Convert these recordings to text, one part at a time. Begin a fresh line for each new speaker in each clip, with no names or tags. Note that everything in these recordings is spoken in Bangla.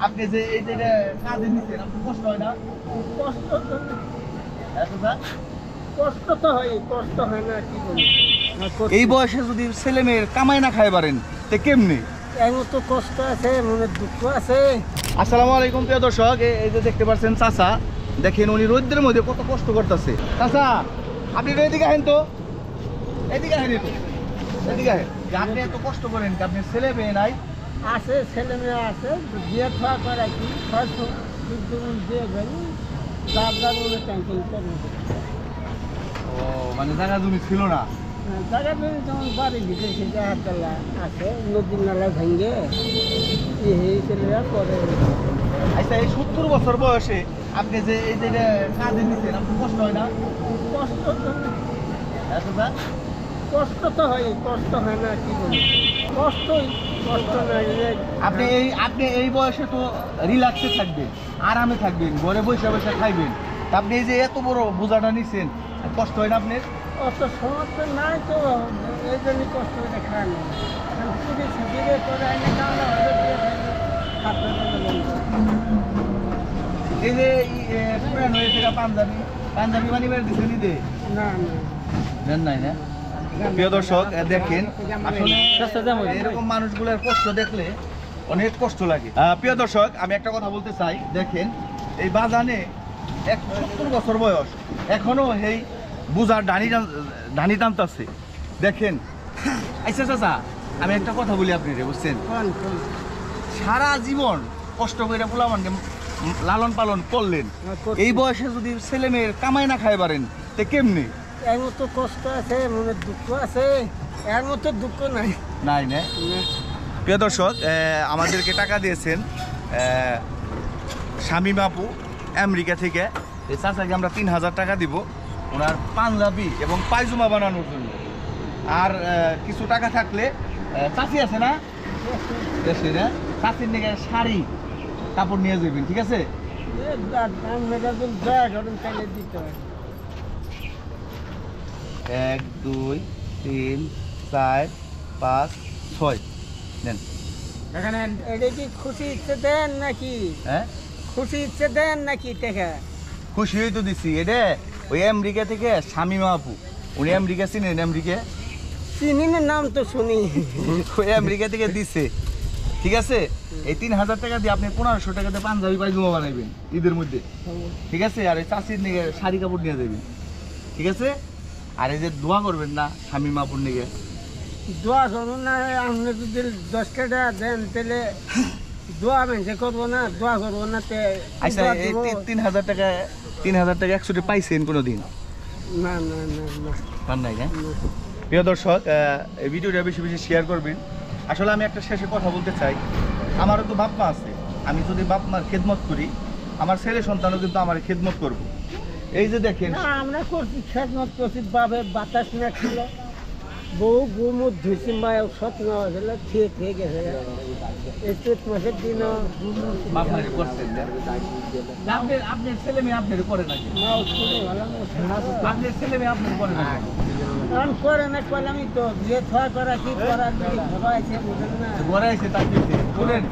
আপনি যে এই যে কাজে নিচ্ছেন আপনার কষ্ট হয় না?
কষ্ট তো
কষ্ট
তো হয়, কষ্ট হয় না কি বলবো।
এই বয়সে যদি ছেলে মেয়ের কামাই না খাই পারেন তে কেমনি?
এমন তো কষ্ট আছে, মনে দুঃখ আছে।
আসসালামু আলাইকুম প্রিয় দর্শক, এই যে দেখতে পাচ্ছেন চাচা, দেখেন উনি রোদ্রের মধ্যে কত কষ্ট করতেছে। চাচা আপনি এদিকে আসেন তো, এদিকে আসেন তো, এদিকে আসেন। আপনি এত কষ্ট করেন কি আপনার ছেলে মেয়ে নাই?
আছে, ছেলে মেয়ে আছে, বিয়ে থাকা করে কি দিয়ে গেলি যার যার মনে টেনশন করবে।
ও মানে জায়গা জমি ছিল না?
জায়গা জমি যেমন বাড়ি ভিতরে সে জায়গা আছে, নদীর নালা ভেঙে এই ছেলেরা করে।
আচ্ছা এই 70 বছর বয়সে আপনি যে এই যে কাজে নিচ্ছেন আপনার কষ্ট হয় না?
কষ্ট তো
চাচা
কষ্ট তো হয়, কষ্ট হয় না কি বলবো। কষ্ট নাই।
আপনি এই বয়সে তো রিল্যাক্সে থাকবেন, আরামে থাকবেন, ঘরে বসে বসে খাইবেন। তা আপনি এই যে এত বড় বোঝাটা নিচ্ছেন, কষ্ট হয় না আপনার?
অত সমস্যা নাই তো, এই জন্যই কষ্ট করে খায় না। বিয়ে করে আইনে কামড়া হলে বিয়ে খাতে
এই যে পুরান হয়েছে পাঞ্জাবি মানি বের দিচ্ছে নিতে
না
দেন নাই না? প্রিয় দর্শক দেখেন, আসলে এরকম মানুষগুলোর কষ্ট দেখলে অনেক কষ্ট লাগে। প্রিয় দর্শক আমি একটা কথা বলতে চাই, দেখেন এই বাজানে 70 বছর বয়স এখনো এই বুঝার ডানি টানতেছে দেখেন। আচ্ছা চাচা আমি একটা কথা বলি আপনি বুঝছেন, সারা জীবন কষ্ট করে পোলাপানকে লালন পালন করলেন, এই বয়সে যদি ছেলে মেয়ের কামাই না খাই পারেন তে কেমনি?
এর মতো কষ্ট আছে, মনে দুঃখ আছে, এর মতো দুঃখ নাই।
নাই না? প্রিয় দর্শক আমাদেরকে টাকা দিয়েছেন শামীম আপু আমেরিকা থেকে। এই চাচাকে আমরা 3000 টাকা দিব ওনার পাঞ্জাবি এবং পায়জামা বানানোর জন্য। আর কিছু টাকা থাকলে চাচি আছে না দেশে, না চাচির নিয়ে শাড়ি কাপড় নিয়ে যাবেন, ঠিক আছে? 1 2 3 4 5 6 নেন।
এখানে এটা কি খুশি ইচ্ছে দেন নাকি?
হ্যাঁ
খুশি ইচ্ছে দেন নাকি টাকা?
খুশি হয়ে তো দিচ্ছি। এটা ওই আমেরিকা থেকে শামীম আপু, উনি আমেরিকা চিনেন? আমেরিকা
চিনি না, নাম তো শুনি।
ওই আমেরিকা থেকে দিচ্ছে, ঠিক আছে? এই 3000 টাকা দিয়ে আপনি 1500 টাকাতে পাঞ্জাবি পায়জামা বানাইবেন ঈদের মধ্যে, ঠিক আছে? আর এই চাষির নিয়ে শাড়ি কাপড় নিয়ে যাবেন, ঠিক আছে? আর এই যে দোয়া করবেন না শামীম আপুর নিয়ে?
দোয়া করবো না, আপনি যদি 10 টাকা দেন তাহলে দোয়া মেনছে করবো না, দোয়া করবো না।
আচ্ছা এই 3000 টাকা 100 পাইছেন কোনোদিন?
না না না না
পান নাই না? প্রিয় দর্শক এই ভিডিওটা বেশি বেশি শেয়ার করবেন। আসলে আমি একটা শেষে কথা বলতে চাই, আমারও তো বাপ মা আছে, আমি যদি বাপ মার খেদমত করি আমার ছেলে সন্তানও কিন্তু আমার খেদমত করব। এই যে দেখেন
আমরা করছি খেদমত করছি, বাবে বাতাস না ছিল, বউ গুমুদ ধুইছি, মায় স্বপ্ন হয়েছিল, ঠিক হয়ে গেছে। এই চৈত মাসের দিন
আপনার ছেলে মেয়ে আপনার করে নাকি? আপনার ছেলে মেয়ে আপনার করে নাকি?
করে না করলে আমি তো বিয়ে থাকা করা কি করার ঘরাইছে, বুঝেন না?
ঘরাইছে তার শুনেন,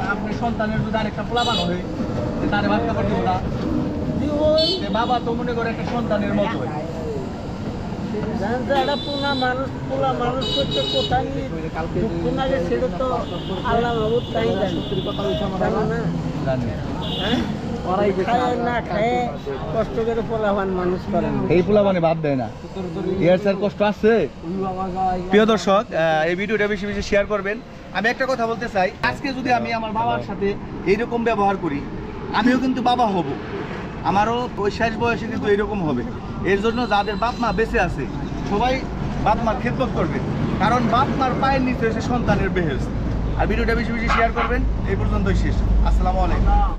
আপনার সন্তানের যদি আরেকটা পোলাপান হয় তার বাচ্চা করতে না, বাবা তো মনে করে একটা সন্তানের মতো হয়।
একটা পোলা মানুষ করতে কোথায় দুঃখ লাগে সেটা তো আল্লাহ বাবুর তাই জানো না। খায় না খায় কষ্ট করে পোলাবান মানুষ করে,
এই পোলাবানে বাদ দেয় না, এর স্যার কষ্ট আছে। প্রিয় দর্শক এই ভিডিওটা বেশি বেশি শেয়ার করবেন। আমি একটা কথা বলতে চাই, আজকে যদি আমি আমার বাবার সাথে এইরকম ব্যবহার করি আমিও কিন্তু বাবা হব, আমারও ওই শেষ বয়সে কিন্তু এইরকম হবে। এর জন্য যাদের বাপ মা বেঁচে আছে সবাই বাপ মার খেদমত করবেন, কারণ বাপ মার পায়ের নিচে এসে সন্তানের বেহেশত। আর ভিডিওটা বেশি বেশি শেয়ার করবেন। এই পর্যন্তই শেষ। আসসালামু আলাইকুম।